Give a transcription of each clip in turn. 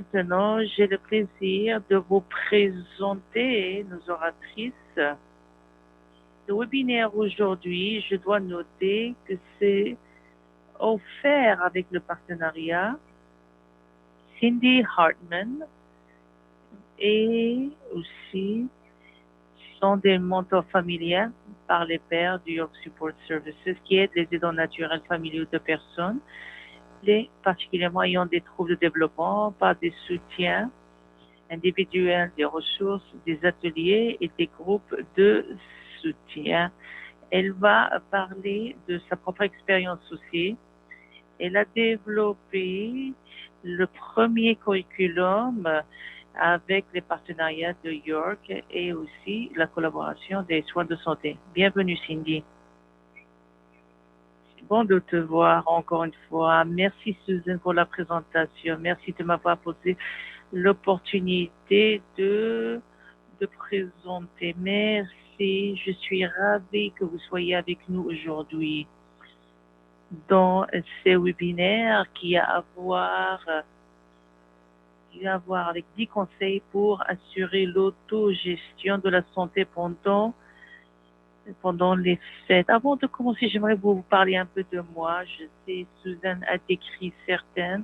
maintenant, j'ai le plaisir de vous présenter nos oratrices. Le webinaire aujourd'hui, je dois noter que c'est offert avec le partenariat Cindy Hartman et aussi sont des mentors familiaux par les pairs du York Support Services qui aident les aidants naturels familiaux de personnes, les particulièrement ayant des troubles de développement par des soutiens individuels, des ressources, des ateliers et des groupes de soutien. Elle va parler de sa propre expérience aussi. Elle a développé le premier curriculum avec les partenariats de York et aussi la collaboration des soins de santé. Bienvenue, Cindy. C'est bon de te voir encore une fois. Merci, Susan, pour la présentation. Merci de m'avoir posé l'opportunité de présenter. Merci. Je suis ravie que vous soyez avec nous aujourd'hui dans ces webinaires qui a à voir avec 10 conseils pour assurer l'autogestion de la santé pendant les fêtes. Avant de commencer, j'aimerais vous parler un peu de moi. Je sais, Suzanne a décrit certaines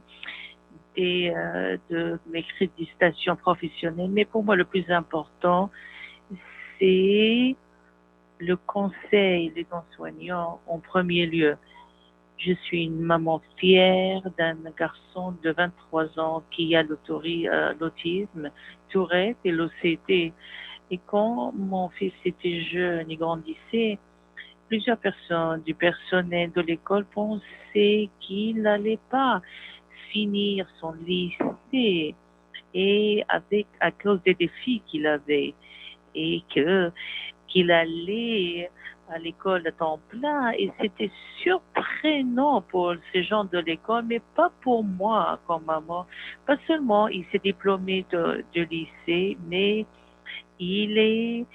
de mes créditations professionnelles, mais pour moi, le plus important, c'est le conseil des soignants en premier lieu. Je suis une maman fière d'un garçon de 23 ans qui a l'autisme, Tourette et l'OCD. Et quand mon fils était jeune et grandissait, plusieurs personnes du personnel de l'école pensaient qu'il n'allait pas finir son lycée et à cause des défis qu'il avait et qu'il allait à l'école à temps plein et c'était surprenant pour ces gens de l'école, mais pas pour moi comme maman. Pas seulement il s'est diplômé de lycée, mais il est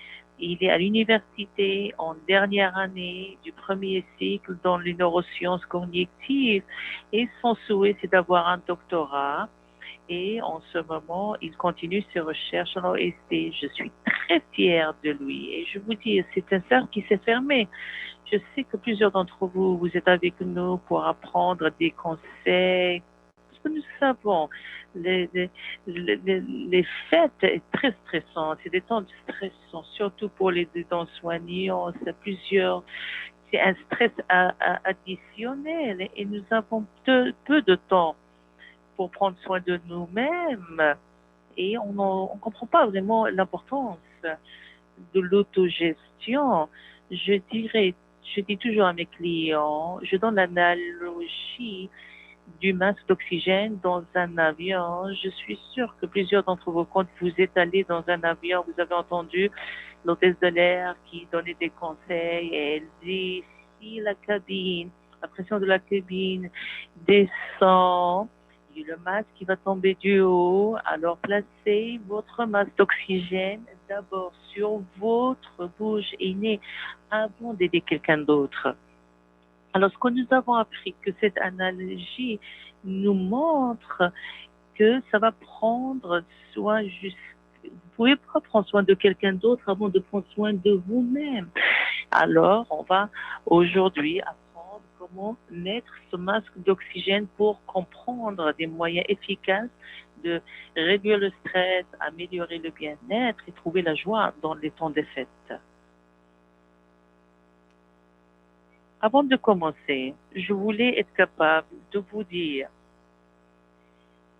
à l'université en dernière année du premier cycle dans les neurosciences cognitives et son souhait c'est d'avoir un doctorat. Et en ce moment, il continue ses recherches en OST. Je suis très fière de lui. Et je vous dis, c'est un cercle qui s'est fermé. Je sais que plusieurs d'entre vous, vous êtes avec nous pour apprendre des conseils. Parce que nous savons, les fêtes sont très stressantes. C'est des temps stressants, surtout pour les aidants soignants. C'est un stress additionnel. Et nous avons peu de temps pour prendre soin de nous-mêmes et on ne comprend pas vraiment l'importance de l'autogestion. Je dis toujours à mes clients, je donne l'analogie du masque d'oxygène dans un avion. Je suis sûre que plusieurs d'entre vous, quand vous êtes allés dans un avion, vous avez entendu l'hôtesse de l'air qui donnait des conseils et elle dit si la pression de la cabine descend, le masque qui va tomber du haut, alors placez votre masque d'oxygène d'abord sur votre bouche et nez avant d'aider quelqu'un d'autre. Alors, ce que nous avons appris, que cette analogie nous montre que ça va prendre soin vous pouvez pas prendre soin de quelqu'un d'autre avant de prendre soin de vous-même. Alors, on va aujourd'hui apprendre comment mettre ce masque d'oxygène pour comprendre des moyens efficaces de réduire le stress, améliorer le bien-être et trouver la joie dans les temps des fêtes. Avant de commencer, je voulais être capable de vous dire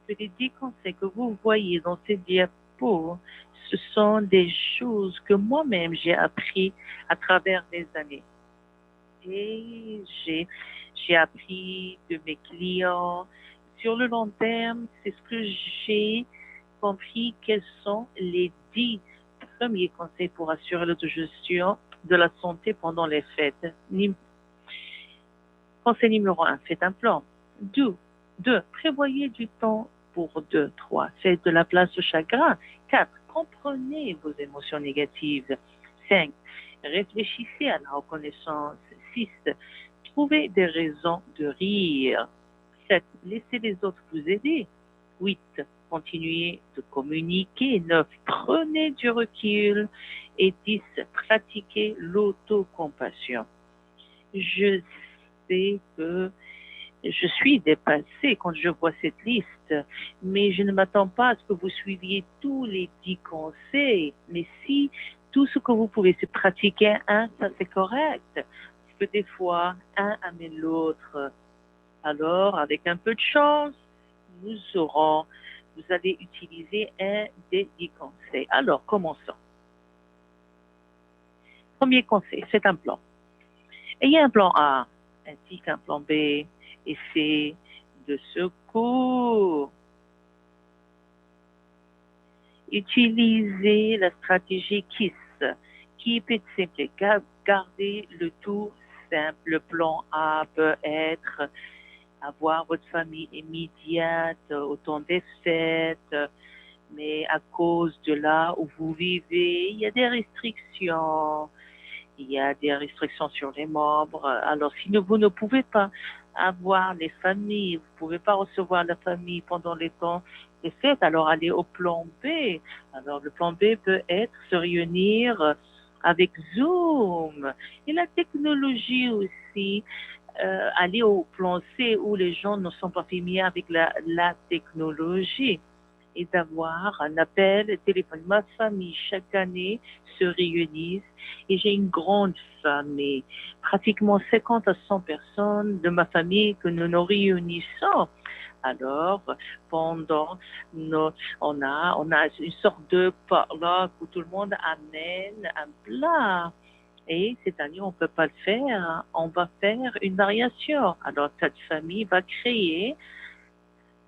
que les 10 conseils que vous voyez dans ces diapos, ce sont des choses que moi-même j'ai appris à travers les années. Et j'ai appris de mes clients. Sur le long terme, c'est ce que j'ai compris quels sont les 10 premiers conseils pour assurer l'autogestion de la santé pendant les fêtes. Conseil numéro 1, faites un plan. 2, prévoyez du temps pour 2. 3, faites de la place au chagrin. 4, comprenez vos émotions négatives. 5, réfléchissez à la reconnaissance. 6, trouvez des raisons de rire. 7, laissez les autres vous aider. 8, continuez de communiquer. 9, prenez du recul. Et 10, pratiquez l'autocompassion. Je sais que je suis dépassée quand je vois cette liste, mais je ne m'attends pas à ce que vous suiviez tous les 10 conseils. Mais si tout ce que vous pouvez, c'est pratiquer un, ça c'est correct. Parce que des fois, un amène l'autre. Alors, avec un peu de chance, vous allez utiliser un des 10 conseils. Alors, commençons. Premier conseil, c'est un plan. Ayez un plan A, ainsi qu'un plan B et C de secours. Utilisez la stratégie KISS. Keep it simple. Gardez le tout simple. Le plan A peut être avoir votre famille immédiate au temps des fêtes, mais à cause de là où vous vivez, il y a des restrictions. Il y a des restrictions sur les membres. Alors, si vous ne pouvez pas avoir les familles, vous ne pouvez pas recevoir la famille pendant les temps des fêtes, alors allez au plan B. Alors, le plan B peut être se réunir avec Zoom. Et la technologie aussi, aller au plan C où les gens ne sont pas familiers avec la technologie et d'avoir un appel téléphonique. Ma famille, chaque année, se réunissent et j'ai une grande famille, pratiquement 50 à 100 personnes de ma famille que nous nous réunissons. Alors, pendant on a une sorte de potluck où tout le monde amène un plat. Et cette année, on ne peut pas le faire. On va faire une variation. Alors, cette famille va créer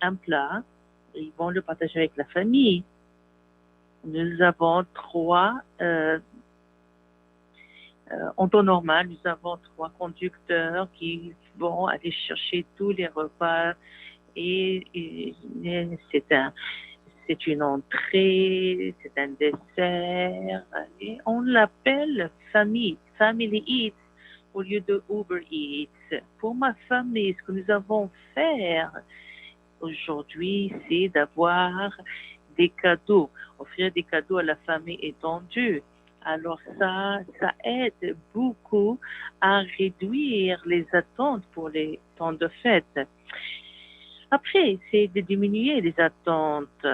un plat. Ils vont le partager avec la famille. Nous avons en temps normal, nous avons 3 conducteurs qui vont aller chercher tous les repas et c'est une entrée, c'est un dessert et on l'appelle family eats au lieu de Uber Eats. Pour ma famille, ce que nous avons fait aujourd'hui, c'est d'avoir des cadeaux, offrir des cadeaux à la famille étendue. Alors ça aide beaucoup à réduire les attentes pour les temps de fête. Après, c'est de diminuer les attentes.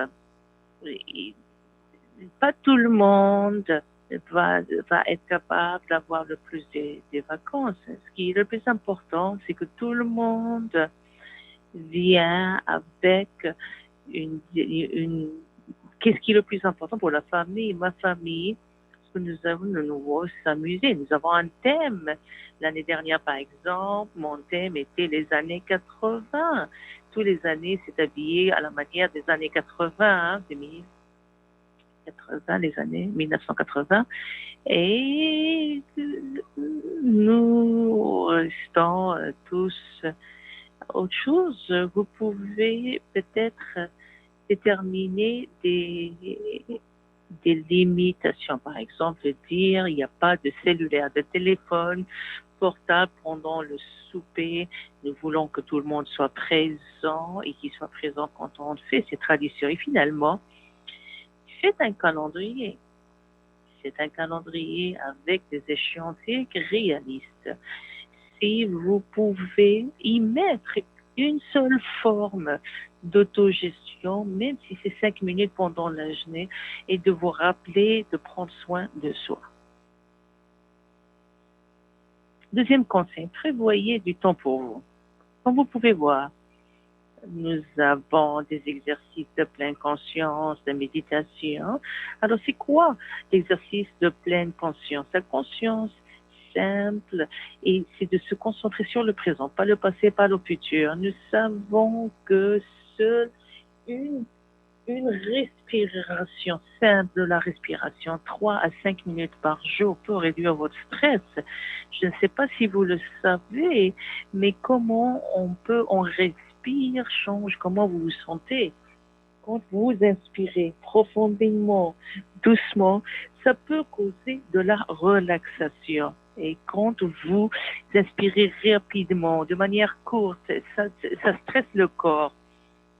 Pas tout le monde va être capable d'avoir le plus des vacances. Ce qui est le plus important, c'est que tout le monde vient avec qu'est-ce qui est le plus important pour la famille, ma famille, ce que nous avons de nouveau s'amuser. Nous avons un thème. L'année dernière, par exemple, mon thème était les années 80. Tous les années, c'est habillé à la manière des années 80, des 80, les années 1980. Et nous restons tous autre chose. Vous pouvez peut-être déterminer des limitations. Par exemple, dire il n'y a pas de cellulaire, de téléphone portable pendant le souper. Nous voulons que tout le monde soit présent et qu'il soit présent quand on fait ces traditions. Et finalement, faites un calendrier. C'est un calendrier avec des échéanciers réalistes. Si vous pouvez y mettre une seule forme d'autogestion, même si c'est 5 minutes pendant la journée, et de vous rappeler de prendre soin de soi. Deuxième conseil, prévoyez du temps pour vous. Comme vous pouvez voir, nous avons des exercices de pleine conscience, de méditation. Alors, c'est quoi l'exercice de pleine conscience? La conscience simple et c'est de se concentrer sur le présent, pas le passé, pas le futur. Nous savons que seule une respiration simple, la respiration 3 à 5 minutes par jour peut réduire votre stress. Je ne sais pas si vous le savez, mais comment on respire, change comment vous vous sentez. Quand vous inspirez profondément, doucement, ça peut causer de la relaxation. Et quand vous inspirez rapidement, de manière courte, ça stresse le corps.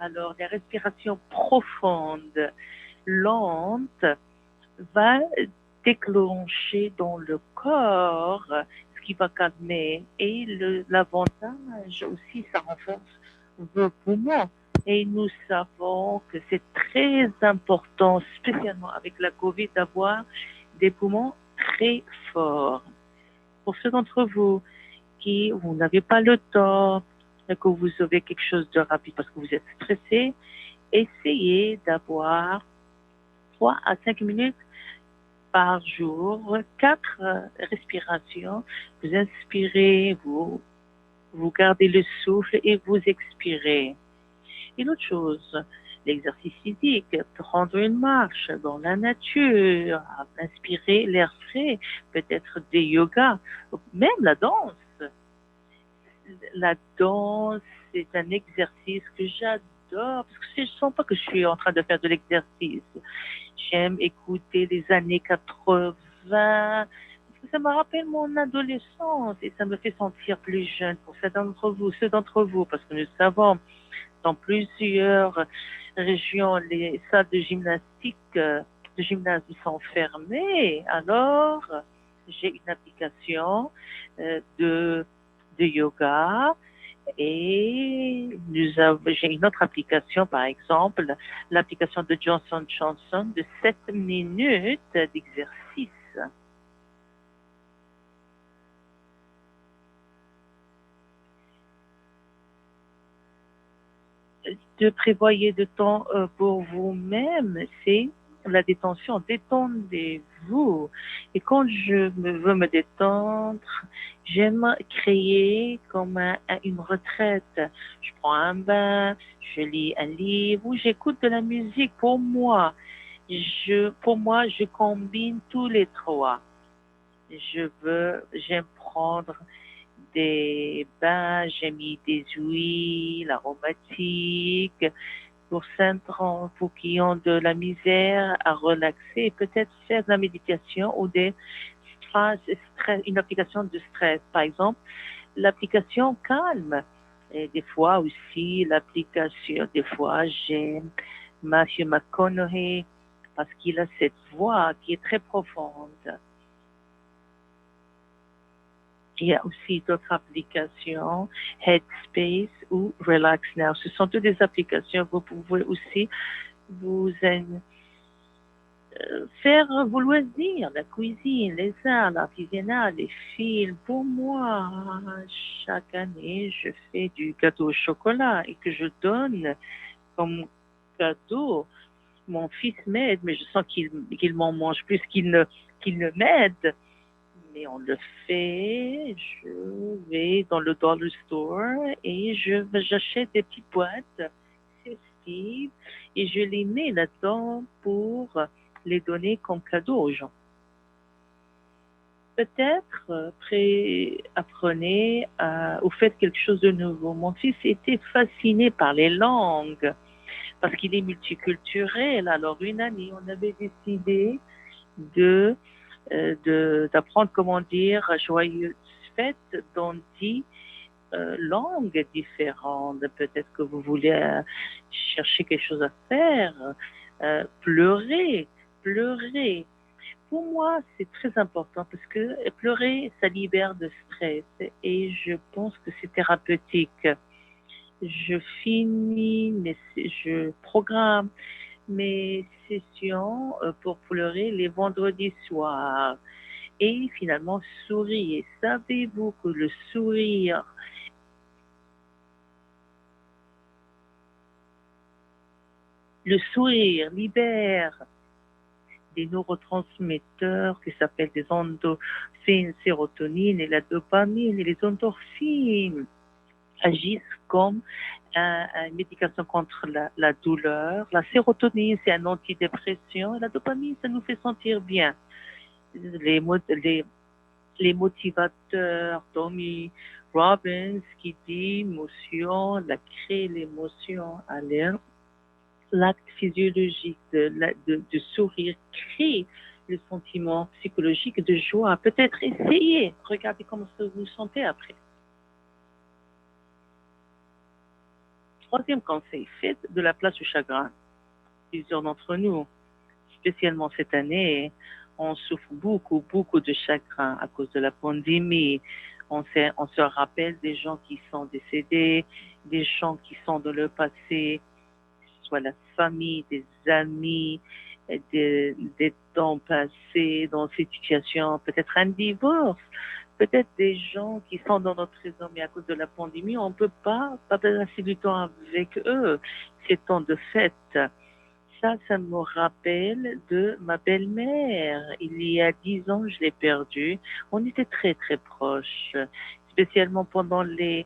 Alors, la respiration profonde, lente, va déclencher dans le corps ce qui va calmer. Et l'avantage aussi, ça renforce vos poumons. Et nous savons que c'est très important, spécialement avec la COVID, d'avoir des poumons très forts. Pour ceux d'entre vous qui vous n'avez pas le temps, que vous avez quelque chose de rapide parce que vous êtes stressé, essayez d'avoir 3 à 5 minutes par jour, 4 respirations. Vous inspirez, vous gardez le souffle et vous expirez. Et l'autre chose, l'exercice physique, prendre une marche dans la nature, inspirer l'air frais, peut-être des yogas, même la danse. La danse, c'est un exercice que j'adore, parce que je ne sens pas que je suis en train de faire de l'exercice. J'aime écouter les années 80, parce que ça me rappelle mon adolescence et ça me fait sentir plus jeune pour ceux d'entre vous, parce que nous savons dans plusieurs régions, les salles de gymnastique, de gymnase sont fermées. Alors, j'ai une application de yoga et j'ai une autre application, par exemple, l'application de Johnson Johnson de 7 minutes d'exercice. De prévoyer de temps pour vous-même, c'est la détention. Détendez-vous. Et quand je veux me détendre, j'aime créer comme une retraite. Je prends un bain, je lis un livre ou j'écoute de la musique. Pour moi, je combine tous les trois. J'aime prendre des bains, j'ai mis des huiles aromatiques pour pour qui ont de la misère à relaxer, peut-être faire de la méditation ou une application de stress. Par exemple, l'application calme. Et des fois aussi, des fois j'aime Matthew McConaughey parce qu'il a cette voix qui est très profonde. Il y a aussi d'autres applications, Headspace ou Relax Now. Ce sont toutes des applications. Vous pouvez aussi vous faire vos loisirs, la cuisine, les arts, l'artisanat, les films. Pour moi, chaque année, je fais du gâteau au chocolat et que je donne comme cadeau. Mon fils m'aide, mais je sens qu'il m'en mange plus qu'il ne m'aide. Mais on le fait, je vais dans le dollar store et j'achète des petites boîtes festives et je les mets là-dedans pour les donner comme cadeau aux gens. Peut-être apprenez ou faites quelque chose de nouveau. Mon fils était fasciné par les langues parce qu'il est multiculturel. Alors une année, on avait décidé d'apprendre comment dire joyeuse fête dans 10 langues différentes. Peut-être que vous voulez chercher quelque chose à faire, pleurer. Pour moi, c'est très important parce que pleurer, ça libère de stress et je pense que c'est thérapeutique. Je programme mes sessions pour pleurer les vendredis soirs. Et finalement, souriez. Savez-vous que le sourire libère des neurotransmetteurs qui s'appellent des endorphines, sérotonine et la dopamine et les endorphines agissent comme une médication contre la douleur. La sérotonine, c'est un antidépresseur et la dopamine, ça nous fait sentir bien. Les motivateurs, Tommy Robbins qui dit créer l'émotion à l'air. L'acte physiologique de sourire crée le sentiment psychologique de joie. Peut-être essayer, regardez comment vous vous sentez après. troisième conseil, faites de la place au chagrin. Plusieurs d'entre nous, spécialement cette année, on souffre beaucoup, beaucoup de chagrin à cause de la pandémie. On se rappelle des gens qui sont décédés, des gens qui sont dans le passé, soit la famille, des amis, des temps passés dans ces situations, peut-être un divorce, peut-être des gens qui sont dans notre réseau, mais à cause de la pandémie, on ne peut pas passer du temps avec eux, ces temps de fête. Ça me rappelle de ma belle-mère. Il y a 10 ans, je l'ai perdue. On était très, très proches, spécialement pendant les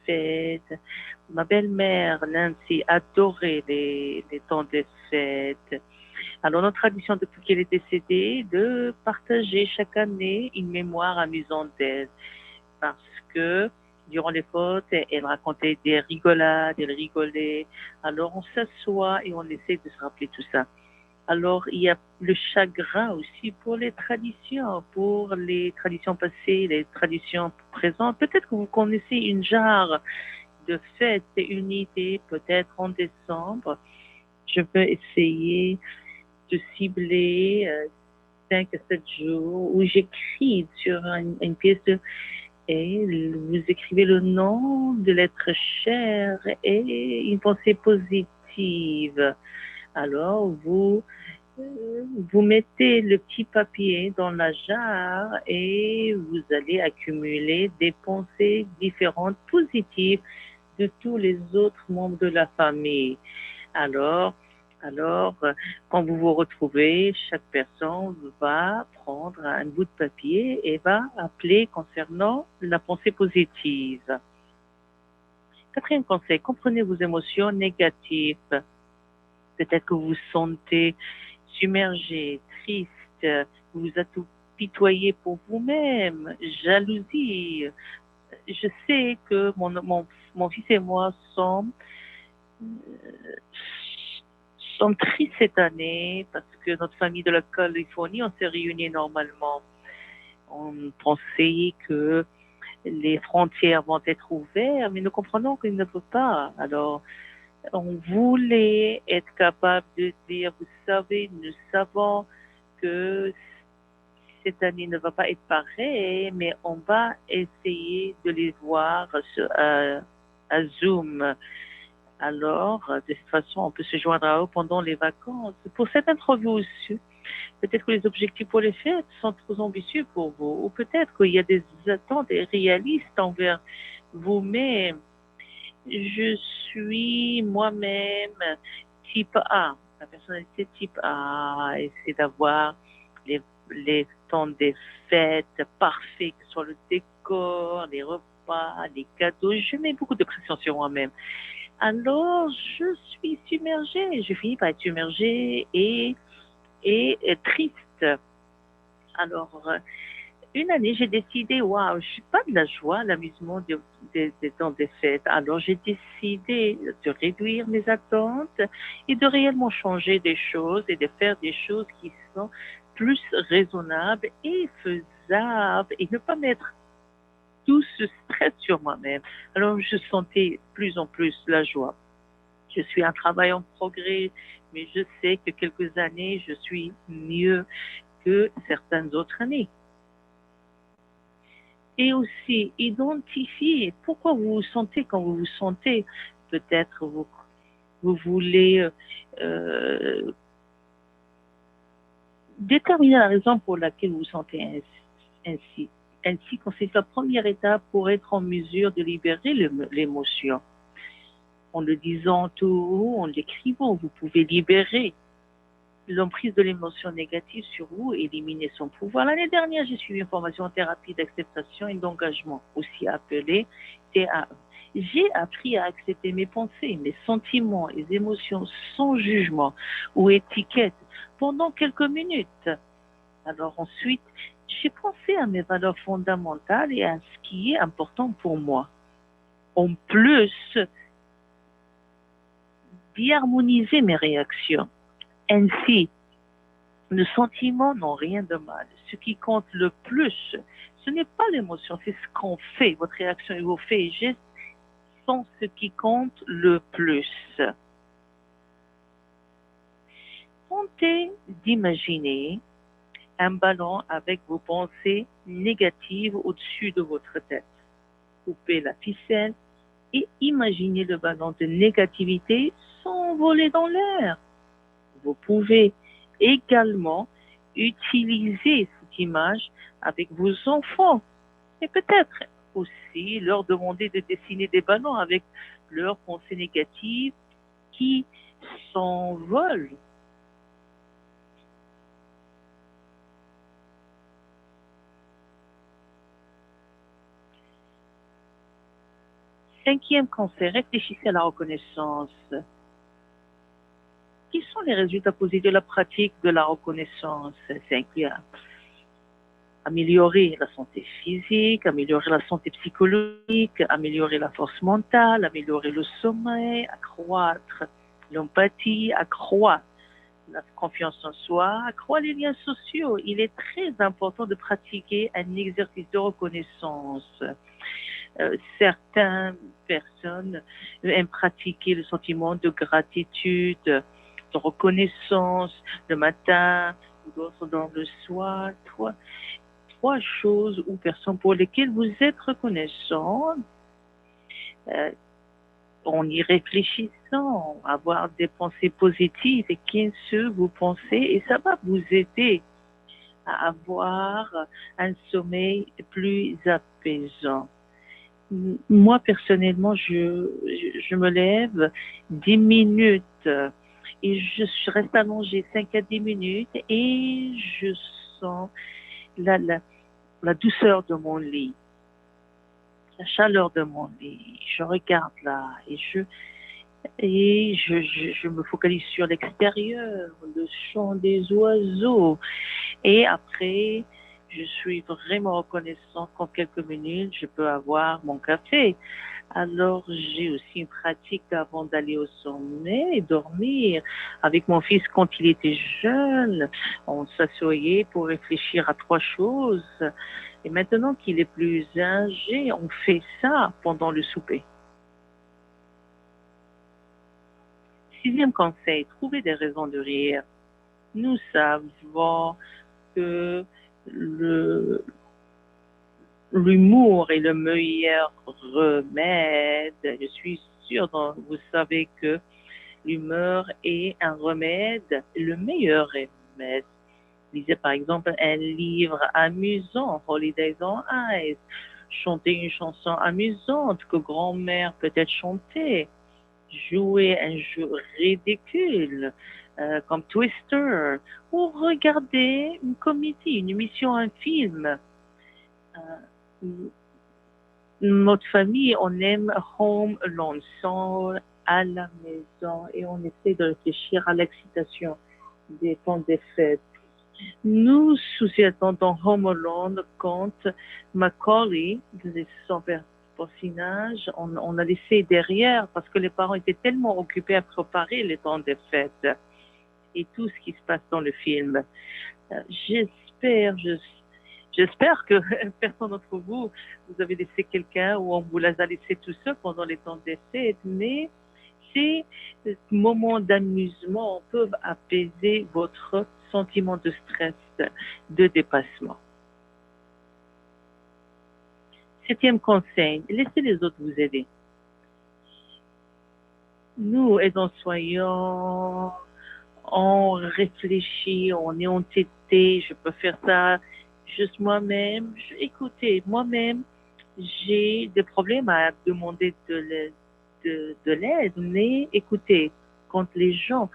fêtes. Ma belle-mère, Nancy, adorait les temps des fêtes. Alors, notre tradition depuis qu'elle est décédée, de partager chaque année une mémoire amusante d'elle. Parce que durant les fêtes, elle racontait des rigolades, elle rigolait. Alors, on s'assoit et on essaie de se rappeler tout ça. Alors, il y a le chagrin aussi pour les traditions passées, les traditions présentes. Peut-être que vous connaissez une genre de fête et une idée, peut-être en décembre. Je peux essayer de cibler 5 à 7 jours où j'écris sur une pièce et vous écrivez le nom de l'être cher et une pensée positive. Alors, vous mettez le petit papier dans la jarre et vous allez accumuler des pensées différentes, positives de tous les autres membres de la famille. Alors, alors, quand vous vous retrouvez, chaque personne va prendre un bout de papier et va appeler concernant la pensée positive. Quatrième conseil, comprenez vos émotions négatives. Peut-être que vous vous sentez submergé, triste, vous vous apitoyez pour vous-même, jalousie. Je sais que mon fils et moi sommes tristes cette année parce que notre famille de la Californie, on s'est réunis normalement. On pensait que les frontières vont être ouvertes, mais nous comprenons qu'ils ne peuvent pas. Alors, on voulait être capable de dire, vous savez, nous savons que cette année ne va pas être pareille, mais on va essayer de les voir à Zoom. Alors, de cette façon, on peut se joindre à eux pendant les vacances. Pour cette interview aussi, peut-être que les objectifs pour les fêtes sont trop ambitieux pour vous, ou peut-être qu'il y a des attentes réalistes envers vous-même. Je suis moi-même type A, la personnalité type A, et c'est d'avoir les temps des fêtes parfaits, que ce soit le décor, les repas, les cadeaux. Je mets beaucoup de pression sur moi-même. Alors, je suis submergée. Je finis par être submergée et triste. Alors, une année, j'ai décidé, waouh, je suis pas de la joie, l'amusement des temps des fêtes. Alors, j'ai décidé de réduire mes attentes et de réellement changer des choses et de faire des choses qui sont plus raisonnables et faisables et ne pas mettre tout ce stress sur moi-même. Alors, je sentais plus en plus la joie. Je suis un travail en progrès, mais je sais que quelques années, je suis mieux que certaines autres années. Et aussi, identifier pourquoi vous vous sentez quand vous vous sentez. Peut-être vous voulez déterminer la raison pour laquelle vous vous sentez ainsi. Ainsi, c'est la première étape pour être en mesure de libérer l'émotion. En le disant tout haut, en l'écrivant, vous pouvez libérer l'emprise de l'émotion négative sur vous et éliminer son pouvoir. L'année dernière, j'ai suivi une formation en thérapie d'acceptation et d'engagement, aussi appelée TAE. J'ai appris à accepter mes pensées, mes sentiments et émotions sans jugement ou étiquette pendant quelques minutes. Alors ensuite, j'ai pensé à mes valeurs fondamentales et à ce qui est important pour moi. En plus d'y harmoniser mes réactions. Ainsi, les sentiments n'ont rien de mal. Ce qui compte le plus, ce n'est pas l'émotion, c'est ce qu'on fait, votre réaction et vos faits et gestes. sont ce qui compte le plus. Tentez d'imaginer un ballon avec vos pensées négatives au-dessus de votre tête. Coupez la ficelle et imaginez le ballon de négativité s'envoler dans l'air. Vous pouvez également utiliser cette image avec vos enfants et peut-être aussi leur demander de dessiner des ballons avec leurs pensées négatives qui s'envolent. Cinquième conseil, réfléchissez à la reconnaissance. Quels sont les résultats positifs de la pratique de la reconnaissance? Cinquième, améliorer la santé physique, améliorer la santé psychologique, améliorer la force mentale, améliorer le sommeil, accroître l'empathie, accroître la confiance en soi, accroître les liens sociaux. Il est très important de pratiquer un exercice de reconnaissance. Certaines personnes aiment pratiquer le sentiment de gratitude, de reconnaissance le matin, ou d'autres dans le soir. Trois choses ou personnes pour lesquelles vous êtes reconnaissant, en y réfléchissant, avoir des pensées positives et qu'est-ce que vous pensez, et ça va vous aider à avoir un sommeil plus apaisant. Moi, personnellement, je me lève 10 minutes et je reste allongée 5 à 10 minutes et je sens la douceur de mon lit, la chaleur de mon lit. Je regarde là je me focalise sur l'extérieur, le chant des oiseaux. Et après, je suis vraiment reconnaissant qu'en quelques minutes, je peux avoir mon café. Alors, j'ai aussi une pratique avant d'aller au sommet et dormir. Avec mon fils, quand il était jeune, on s'assoyait pour réfléchir à trois choses. Et maintenant qu'il est plus âgé, on fait ça pendant le souper. Sixième conseil, trouver des raisons de rire. Nous savons que l'humour est le meilleur remède. Je suis sûre, vous savez que l'humeur est un remède, le meilleur remède. Lisez par exemple un livre amusant, Holidays on Ice. Chanter une chanson amusante que grand-mère peut-être chanter. Jouer un jeu ridicule comme Twister. Ou regarder une comédie, une émission, un film. Notre famille, on aime Home Alone, sans à la maison, et on essaie de réfléchir à l'excitation des temps des fêtes. Nous souhaitons dans Home Alone quand Macaulay, son personnage, on a laissé derrière parce que les parents étaient tellement occupés à préparer les temps des fêtes et tout ce qui se passe dans le film. J'espère, J'espère que personne d'entre vous, vous avez laissé quelqu'un ou on vous les a laissés tout seul pendant les temps des fêtes, mais ces moments d'amusement peuvent apaiser votre sentiment de stress, de dépassement. Septième conseil, laissez les autres vous aider. Nous, aidons soyons, on réfléchit, on est entêté, je peux faire ça juste moi-même. Écoutez, moi-même, j'ai des problèmes à demander de l'aide, mais écoutez, quand les gens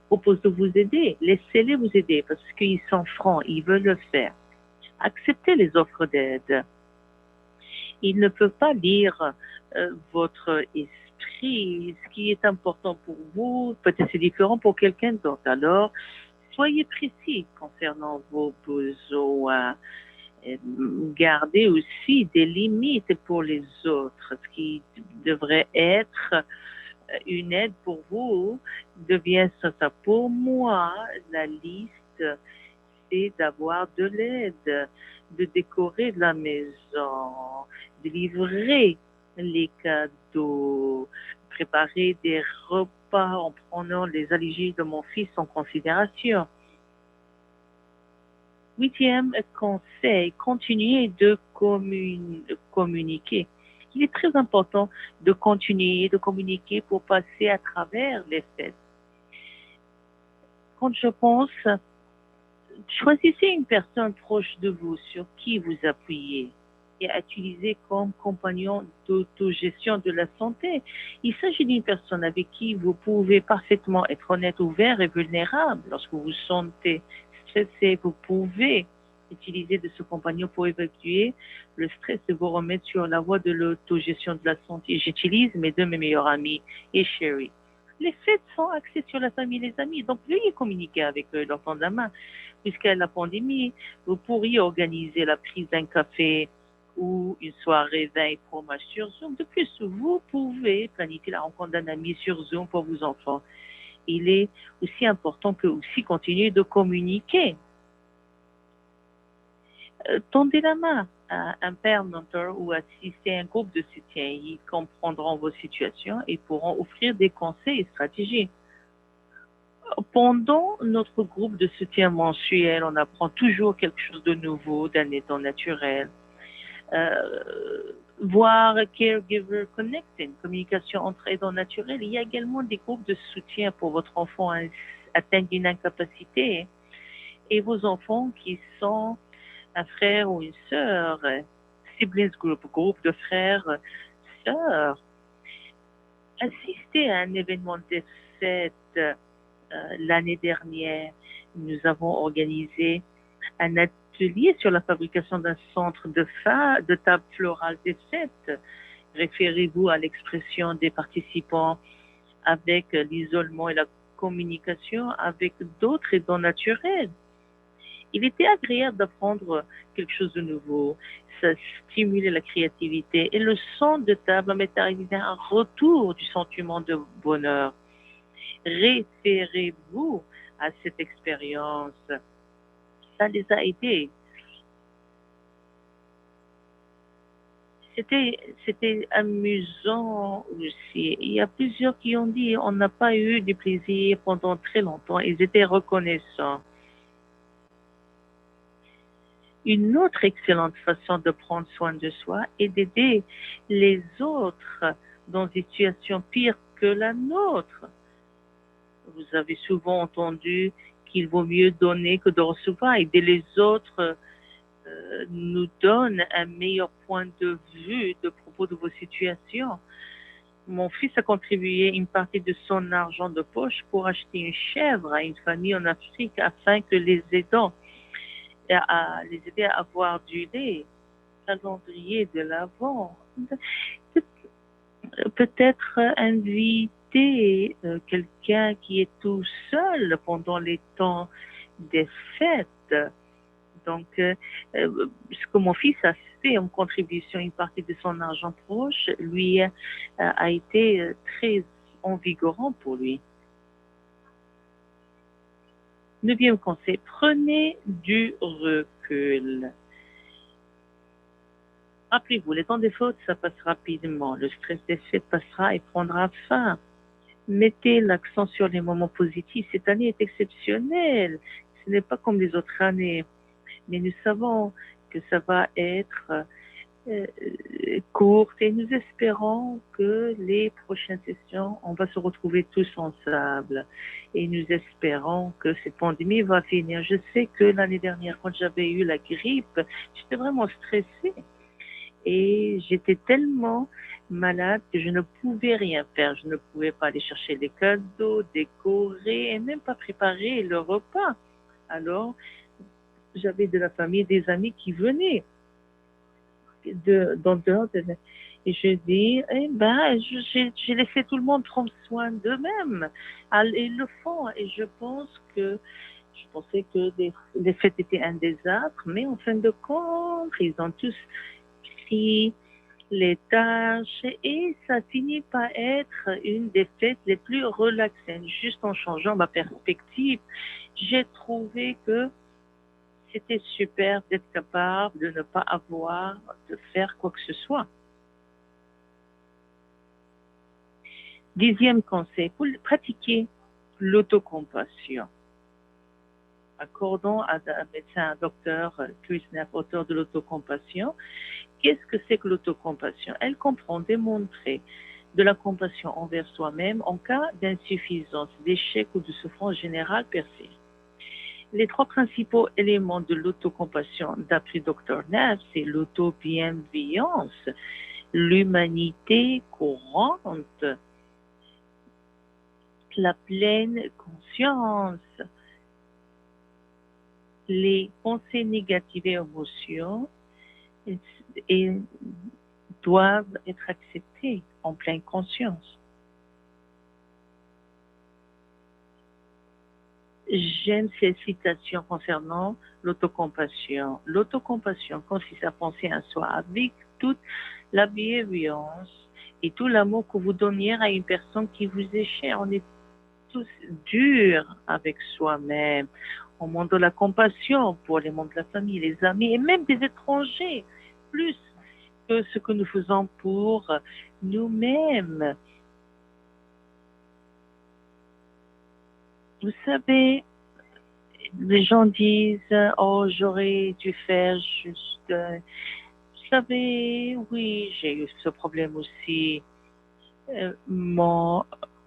proposent de vous aider, laissez-les vous aider parce qu'ils sont francs, ils veulent le faire. Acceptez les offres d'aide. Ils ne peuvent pas lire votre esprit, ce qui est important pour vous, peut-être c'est différent pour quelqu'un d'autre. Alors, soyez précis concernant vos besoins. Gardez aussi des limites pour les autres. Ce qui devrait être une aide pour vous devient ça. Pour moi, la liste, c'est d'avoir de l'aide, de décorer la maison, de livrer les cadeaux, préparer des repas en prenant les allergies de mon fils en considération. Huitième conseil, continuer de communiquer. Il est très important de continuer de communiquer pour passer à travers les fêtes. Quand je pense, choisissez une personne proche de vous sur qui vous appuyez et utilisez comme compagnon d'autogestion de la santé. Il s'agit d'une personne avec qui vous pouvez parfaitement être honnête, ouvert et vulnérable. Lorsque vous vous sentez stressé, vous pouvez utiliser de ce compagnon pour évacuer le stress et vous remettre sur la voie de l'autogestion de la santé. J'utilise mes deux meilleurs amis et Sherry. Les fêtes sont axées sur la famille et les amis, donc veuillez communiquer avec eux leur temps de la main. Puisqu'à la pandémie, vous pourriez organiser la prise d'un café ou une soirée vin et fromage sur Zoom. De plus, vous pouvez planifier la rencontre d'un ami sur Zoom pour vos enfants. Il est aussi important que aussi continuer de communiquer. Tendez la main à un père, mentor ou assister à un groupe de soutien. Ils comprendront vos situations et pourront offrir des conseils et stratégies. Pendant notre groupe de soutien mensuel, on apprend toujours quelque chose de nouveau, d'un état naturel. Voir Caregiver Connecting, communication entre aidants naturels. Il y a également des groupes de soutien pour votre enfant atteint d'une incapacité et vos enfants qui sont un frère ou une sœur, siblings group, groupe de frères, sœurs. Assister à un événement de fête l'année dernière, nous avons organisé un atelier sur la fabrication d'un centre de table florale des fêtes. Référez-vous à l'expression des participants avec l'isolement et la communication avec d'autres aidants naturels. Il était agréable d'apprendre quelque chose de nouveau. Ça stimulait la créativité et le son de table m'est arrivé un retour du sentiment de bonheur. Référez-vous à cette expérience. Ça les a aidés. C'était amusant aussi. Il y a plusieurs qui ont dit on n'a pas eu du plaisir pendant très longtemps. Ils étaient reconnaissants. Une autre excellente façon de prendre soin de soi est d'aider les autres dans des situations pires que la nôtre. Vous avez souvent entendu qu'il vaut mieux donner que de recevoir. Aider les autres nous donne un meilleur point de vue de propos de vos situations. Mon fils a contribué une partie de son argent de poche pour acheter une chèvre à une famille en Afrique afin que les aidants les aider à avoir du lait. Calendrier de l'Avent. Peut-être inviter quelqu'un qui est tout seul pendant les temps des fêtes. Donc, ce que mon fils a fait en contribution, une partie de son argent proche, lui a été très envigorant pour lui. 9e conseil, prenez du recul. Rappelez-vous, les temps des fautes, ça passe rapidement. Le stress des fêtes passera et prendra fin. Mettez l'accent sur les moments positifs. Cette année est exceptionnelle. Ce n'est pas comme les autres années. Mais nous savons que ça va être courte et nous espérons que les prochaines sessions, on va se retrouver tous ensemble et nous espérons que cette pandémie va finir. Je sais que l'année dernière, quand j'avais eu la grippe, j'étais vraiment stressée et j'étais tellement malade que je ne pouvais rien faire. Je ne pouvais pas aller chercher des cadeaux, décorer et même pas préparer le repas. Alors, j'avais de la famille, des amis qui venaient et je dis, j'ai laissé tout le monde prendre soin d'eux-mêmes. Ils le font et je pensais que les fêtes étaient un désastre, mais en fin de compte, ils ont tous pris les tâches et ça finit par être une des fêtes les plus relaxantes. Juste en changeant ma perspective, j'ai trouvé que c'était super d'être capable de ne pas avoir de faire quoi que ce soit. 10e conseil, pour pratiquer l'autocompassion. Accordons à un médecin, un docteur Chris Neff, auteur de l'autocompassion. Qu'est-ce que c'est que l'autocompassion? Elle comprend démontrer de la compassion envers soi-même en cas d'insuffisance, d'échec ou de souffrance générale persiste. Les 3 principaux éléments de l'autocompassion, d'après Dr. Neff, c'est l'auto-bienveillance, l'humanité courante, la pleine conscience, les pensées négatives et émotions et doivent être acceptées en pleine conscience. J'aime ces citations concernant l'autocompassion. L'autocompassion consiste à penser à soi avec toute la bienveillance et tout l'amour que vous donniez à une personne qui vous est chère. On est tous durs avec soi-même. On montre de la compassion pour les membres de la famille, les amis et même des étrangers, plus que ce que nous faisons pour nous-mêmes. Vous savez, les gens disent « Oh, j'aurais dû faire juste… » Vous savez, oui, j'ai eu ce problème aussi.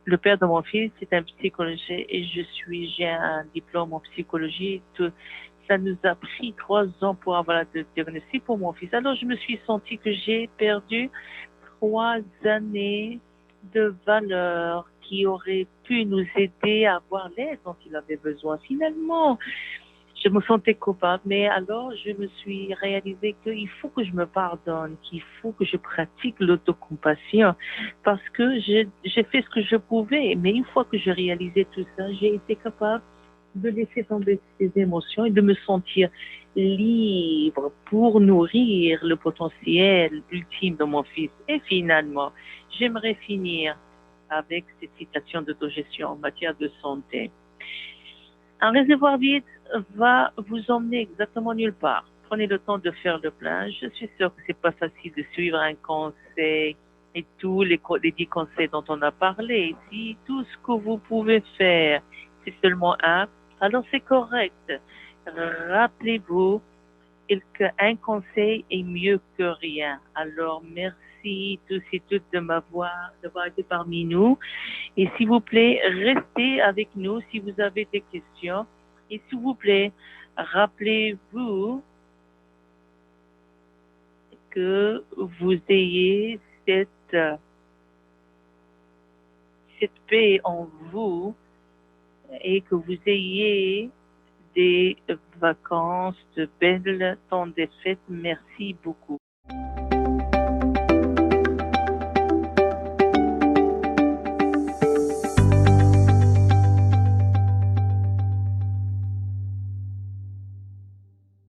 Le père de mon fils est un psychologue et j'ai un diplôme en psychologie. Ça nous a pris 3 ans pour avoir le diagnostic pour mon fils. Alors, je me suis sentie que j'ai perdu 3 années de valeur qui auraient pu nous aider à avoir l'aide dont il avait besoin. Finalement, je me sentais coupable, mais alors je me suis réalisé qu'il faut que je me pardonne, qu'il faut que je pratique l'autocompassion parce que j'ai fait ce que je pouvais. Mais une fois que j'ai réalisé tout ça, j'ai été capable de laisser tomber ces émotions et de me sentir libre pour nourrir le potentiel ultime de mon fils. Et finalement, j'aimerais finir avec ces citations d'autogestion en matière de santé. Un réservoir vide va vous emmener exactement nulle part. Prenez le temps de faire le plein. Je suis sûre que c'est pas facile de suivre un conseil et tous les 10 conseils dont on a parlé. Si tout ce que vous pouvez faire, c'est seulement un, alors c'est correct. Rappelez-vous qu'un conseil est mieux que rien. Alors merci tous et toutes d'avoir été parmi nous. Et s'il vous plaît, restez avec nous si vous avez des questions. Et s'il vous plaît, rappelez-vous que vous ayez cette paix en vous et que vous ayez des vacances, de belles temps de fête. Merci beaucoup.